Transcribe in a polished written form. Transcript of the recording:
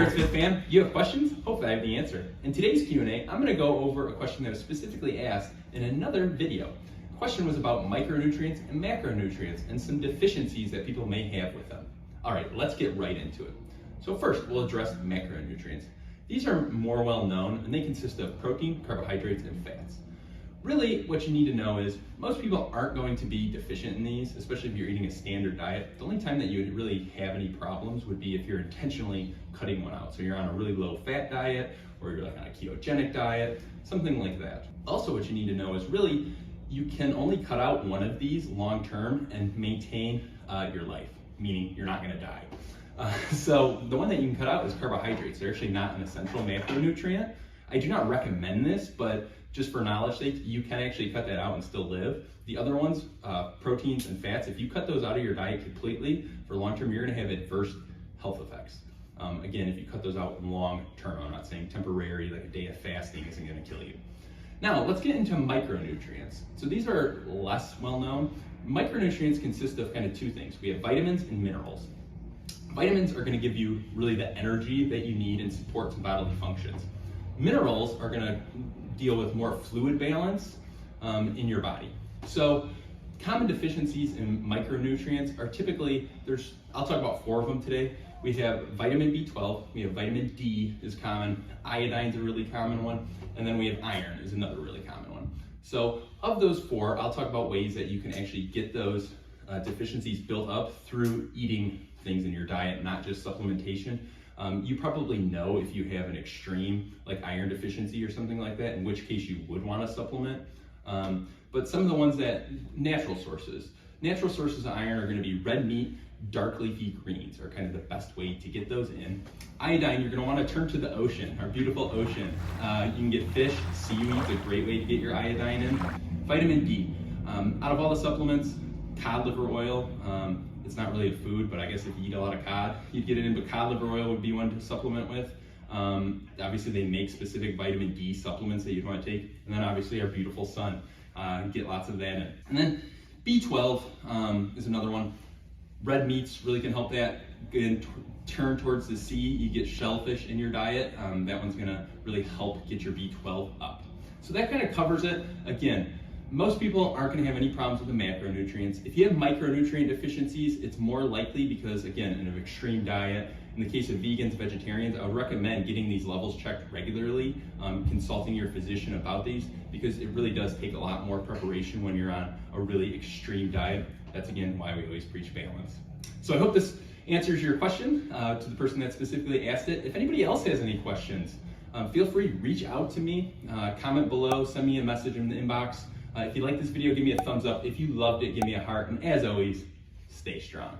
there, Smith fam. You have questions? Hopefully I have the answer. In today's Q&A, I'm going to go over a question that was specifically asked in another video. The question was about micronutrients and macronutrients and some deficiencies that people may have with them. All right, let's get right into it. So first, we'll address macronutrients. These are more well known and they consist of protein, carbohydrates, and fats. Really, what you need to know is most people aren't going to be deficient in these, especially if you're eating a standard diet. The only time that you would really have any problems would be if you're intentionally cutting one out. So you're on a really low fat diet, or you're like on a ketogenic diet, something like that. Also, what you need to know is really you can only cut out one of these long term and maintain your life, meaning you're not going to die. So the one that you can cut out is carbohydrates. They're actually not an essential macronutrient. I do not recommend this, but just for knowledge sake, you can actually cut that out and still live. The other ones, proteins and fats, if you cut those out of your diet completely, for long term, you're gonna have adverse health effects. Again, if you cut those out long term, I'm not saying temporary, like a day of fasting isn't gonna kill you. Now, let's get into micronutrients. So these are less well known. Micronutrients consist of kind of two things. We have vitamins and minerals. Vitamins are gonna give you really the energy that you need and support some bodily functions. Minerals are gonna deal with more fluid balance in your body. So common deficiencies in micronutrients are typically, I'll talk about 4 of them today. We have vitamin B12, we have vitamin D is common, iodine is a really common one, and then we have iron is another really common one. So of those 4, I'll talk about ways that you can actually get those deficiencies built up through eating things in your diet, not just supplementation. You probably know if you have an extreme like iron deficiency or something like that, in which case you would want to supplement. But some of the ones that natural sources of iron are going to be red meat, dark leafy greens are kind of the best way to get those in. Iodine, you're going to want to turn to the ocean, our beautiful ocean. You can get fish, seaweed's a great way to get your iodine in. Vitamin D, out of all the supplements, cod liver oil, it's not really a food, but I guess if you eat a lot of cod, you'd get it in, but cod liver oil would be one to supplement with. Obviously they make specific vitamin D supplements that you'd want to take. And then obviously our beautiful sun, get lots of that in. And then B12 is another one. Red meats really can help that. Again, turn towards the sea, you get shellfish in your diet. That one's gonna really help get your B12 up. So that kind of covers it. Again, most people aren't going to have any problems with the macronutrients. If you have micronutrient deficiencies, it's more likely because, again, in an extreme diet, in the case of vegans, vegetarians, I would recommend getting these levels checked regularly, consulting your physician about these, because it really does take a lot more preparation when you're on a really extreme diet. That's, again, why we always preach balance. So I hope this answers your question to the person that specifically asked it. If anybody else has any questions, feel free to reach out to me, comment below, send me a message in the inbox. If you like this video, give me a thumbs up. If you loved it, give me a heart. And as always, stay strong.